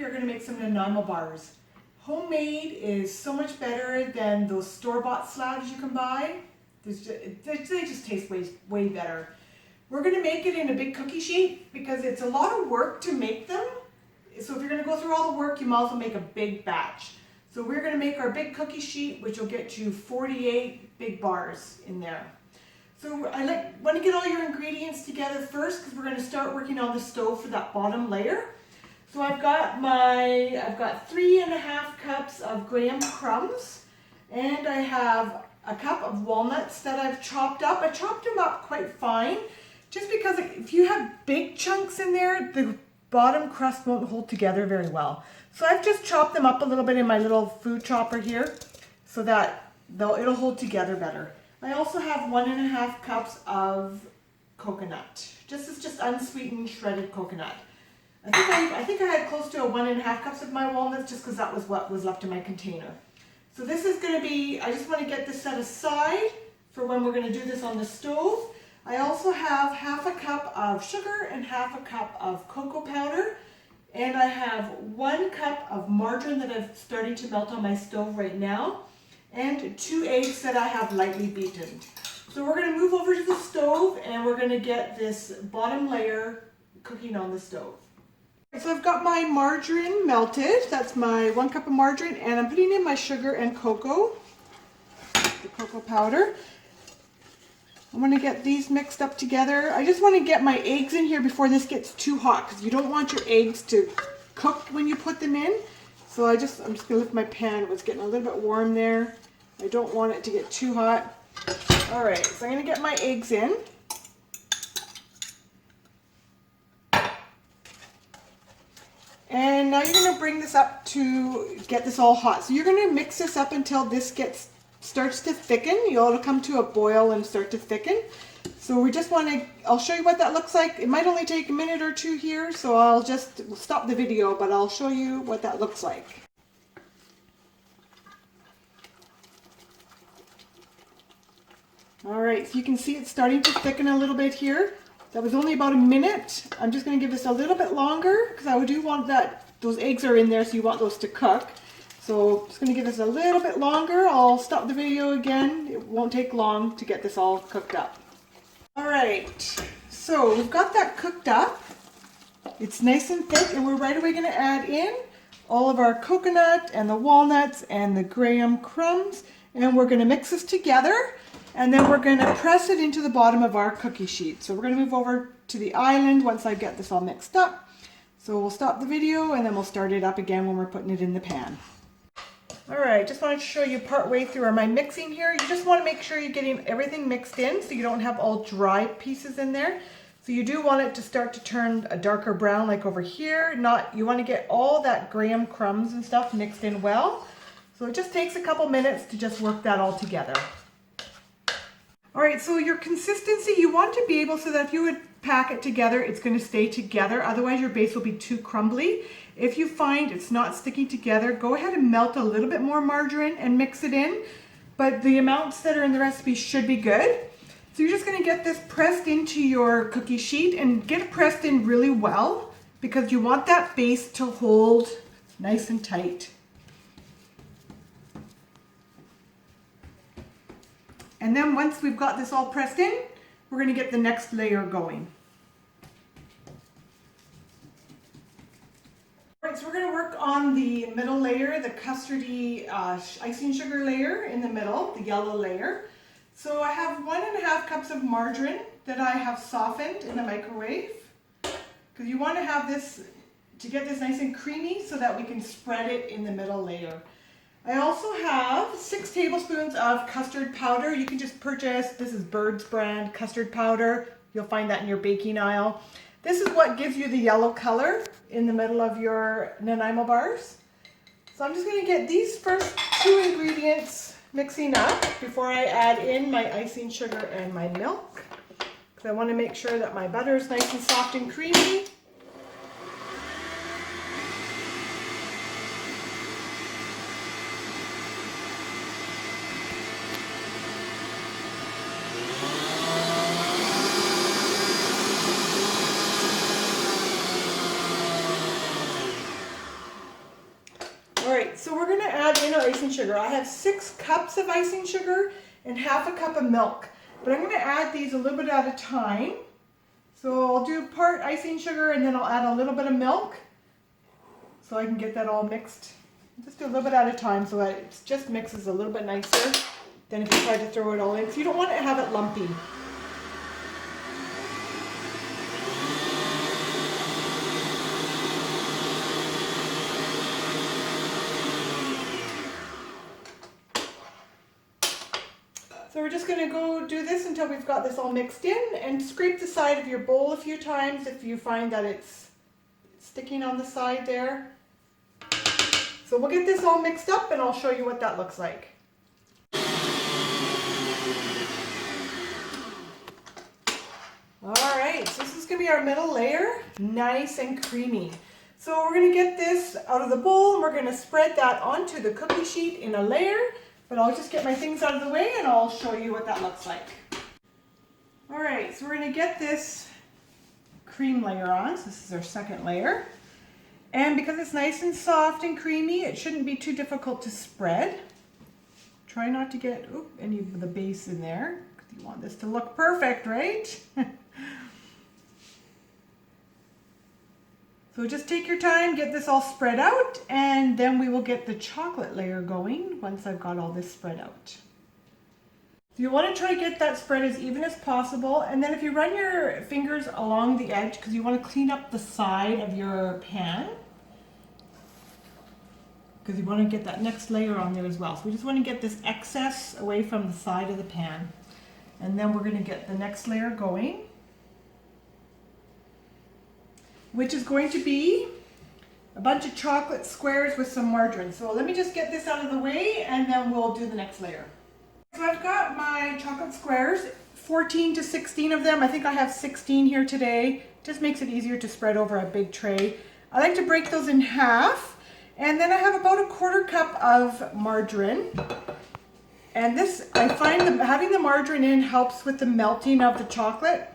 we are going to make some Nanaimo Bars. Homemade is so much better than those store-bought slabs you can buy. They just taste way better. We're going to make it in a big cookie sheet because it's a lot of work to make them. So if you're going to go through all the work, you might as well make a big batch. So we're going to make our big cookie sheet, which will get you 48 big bars in there. So I want to get all your ingredients together first because we're going to start working on the stove for that bottom layer. So I've got 3.5 cups of graham crumbs, and I have a cup of walnuts that I've chopped up. I chopped them up quite fine, just because if you have big chunks in there, the bottom crust won't hold together very well. So I've just chopped them up a little bit in my little food chopper here, so that it'll hold together better. I also have 1.5 cups of coconut. This is just unsweetened shredded coconut. I think I had close to 1.5 cups of my walnuts just because that was what was left in my container. So this is going to be, I just want to get this set aside for when we're going to do this on the stove. I also have 1/2 cup of sugar and 1/2 cup of cocoa powder. And I have 1 cup of margarine that I'm starting to melt on my stove right now. And 2 eggs that I have lightly beaten. So we're going to move over to the stove and we're going to get this bottom layer cooking on the stove. So I've got my margarine melted. That's my 1 cup of margarine, and I'm putting in my sugar and cocoa, the cocoa powder. I want to get these mixed up together. I just want to get my eggs in here before this gets too hot because you don't want your eggs to cook when you put them in. So I'm just going to lift my pan. It was getting a little bit warm there. I don't want it to get too hot. All right, so I'm going to get my eggs in. And now you're going to bring this up to get this all hot. So you're going to mix this up until this starts to thicken. It'll come to a boil and start to thicken. So we just want to, I'll show you what that looks like. It might only take a minute or two here, so I'll just stop the video, but I'll show you what that looks like. All right, so you can see it's starting to thicken a little bit here. That was only about a minute. I'm just going to give this a little bit longer because I do want those eggs are in there, so you want those to cook. So I'm just going to give this a little bit longer. I'll stop the video again. It won't take long to get this all cooked up. All right, so we've got that cooked up. It's nice and thick, and we're right away going to add in all of our coconut and the walnuts and the graham crumbs, and we're going to mix this together. And then we're going to press it into the bottom of our cookie sheet. So we're going to move over to the island once I get this all mixed up. So we'll stop the video and then we'll start it up again when we're putting it in the pan. All right, just wanted to show you part way through my mixing here. You just want to make sure you're getting everything mixed in so you don't have all dry pieces in there. So you do want it to start to turn a darker brown like over here. You want to get all that graham crumbs and stuff mixed in well. So it just takes a couple minutes to just work that all together. All right, so your consistency, you want to be able so that if you would pack it together, it's going to stay together. Otherwise, your base will be too crumbly. If you find it's not sticking together, go ahead and melt a little bit more margarine and mix it in. But the amounts that are in the recipe should be good. So you're just going to get this pressed into your cookie sheet and get it pressed in really well because you want that base to hold nice and tight. And then once we've got this all pressed in, we're going to get the next layer going. All right, so we're going to work on the middle layer, the custardy icing sugar layer in the middle, the yellow layer. So I have 1.5 cups of margarine that I have softened in the microwave. Because you want to have this, to get this nice and creamy so that we can spread it in the middle layer. I also have 6 tablespoons of custard powder. You can just purchase, this is Bird's brand custard powder. You'll find that in your baking aisle. This is what gives you the yellow color in the middle of your Nanaimo bars. So I'm just going to get these first 2 ingredients mixing up before I add in my icing sugar and my milk. Because I want to make sure that my butter is nice and soft and creamy. All right, so we're gonna add in our icing sugar. I have 6 cups of icing sugar and half a cup of milk, but I'm gonna add these a little bit at a time. So I'll do part icing sugar and then I'll add a little bit of milk so I can get that all mixed. Just do a little bit at a time so that it just mixes a little bit nicer than if you try to throw it all in. So you don't want to have it lumpy. So we're just going to go do this until we've got this all mixed in, and scrape the side of your bowl a few times if you find that it's sticking on the side there. So we'll get this all mixed up and I'll show you what that looks like. Alright, so this is going to be our middle layer, nice and creamy. So we're going to get this out of the bowl and we're going to spread that onto the cookie sheet in a layer. But I'll just get my things out of the way and I'll show you what that looks like. Alright, so we're going to get this cream layer on. So this is our second layer. And because it's nice and soft and creamy, it shouldn't be too difficult to spread. Try not to get any of the base in there, because you want this to look perfect, right? So just take your time, get this all spread out, and then we will get the chocolate layer going once I've got all this spread out. So you want to try to get that spread as even as possible, and then if you run your fingers along the edge, because you want to clean up the side of your pan, because you want to get that next layer on there as well. So we just want to get this excess away from the side of the pan. And then we're going to get the next layer going, which is going to be a bunch of chocolate squares with some margarine. So let me just get this out of the way and then we'll do the next layer. So I've got my chocolate squares, 14 to 16 of them. I think I have 16 here today. Just makes it easier to spread over a big tray. I like to break those in half, and then I have about a quarter cup of margarine. And this, I find that having the margarine in helps with the melting of the chocolate.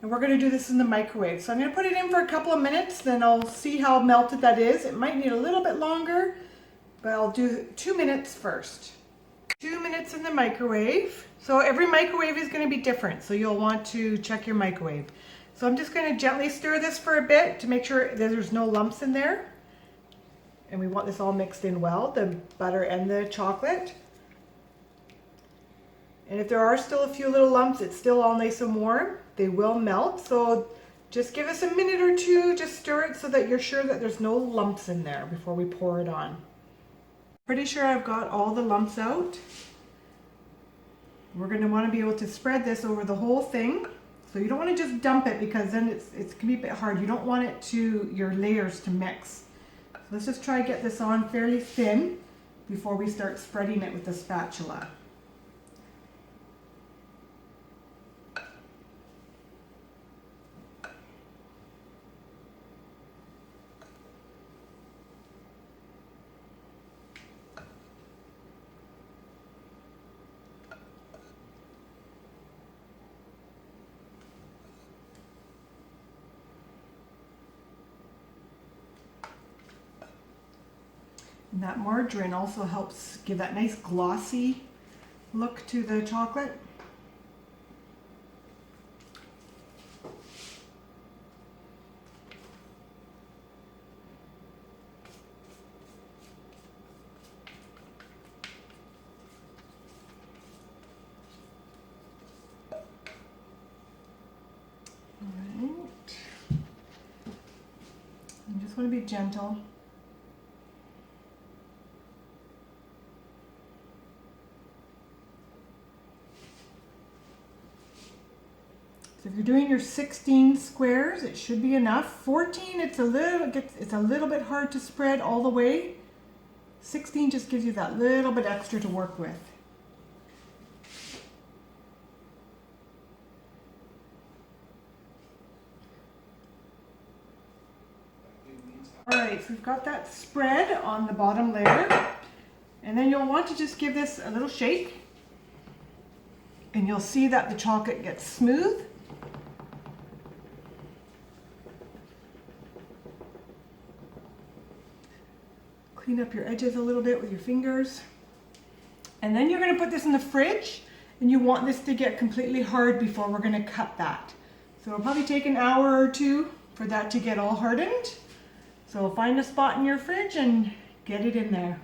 And we're going to do this in the microwave. So I'm going to put it in for a couple of minutes, then I'll see how melted that is. It might need a little bit longer, but I'll do 2 minutes first. 2 minutes in the microwave. So every microwave is going to be different, so you'll want to check your microwave. So I'm just going to gently stir this for a bit to make sure that there's no lumps in there. And we want this all mixed in well, the butter and the chocolate. And if there are still a few little lumps, it's still all nice and warm. They will melt, so just give us a minute or two, just stir it so that you're sure that there's no lumps in there before we pour it on. Pretty sure I've got all the lumps out. We're going to want to be able to spread this over the whole thing. So you don't want to just dump it, because then it's can be a bit hard. You don't want it to your layers to mix. So let's just try to get this on fairly thin before we start spreading it with the spatula. And that margarine also helps give that nice glossy look to the chocolate. All right. You just want to be gentle. So if you're doing your 16 squares, it should be enough. 14, it's a little bit hard to spread all the way. 16 just gives you that little bit extra to work with. All right, so we've got that spread on the bottom layer. And then you'll want to just give this a little shake. And you'll see that the chocolate gets smooth. Clean up your edges a little bit with your fingers. And then you're going to put this in the fridge, and you want this to get completely hard before we're going to cut that. So it'll probably take an hour or two for that to get all hardened. So find a spot in your fridge and get it in there.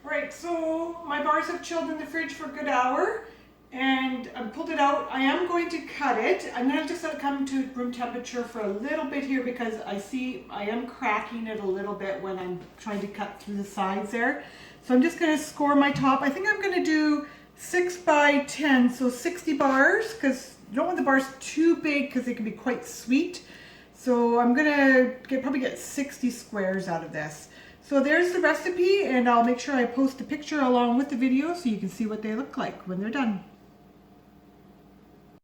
Alright, so my bars have chilled in the fridge for a good hour, and I pulled it out. I am going to cut it. I'm going to just let it come to room temperature for a little bit here because I see I am cracking it a little bit when I'm trying to cut through the sides there. So I'm just going to score my top. I think I'm going to do 6 by 10, so 60 bars, because you don't want the bars too big because they can be quite sweet. So I'm going to probably get 60 squares out of this. So there's the recipe, and I'll make sure I post a picture along with the video so you can see what they look like when they're done.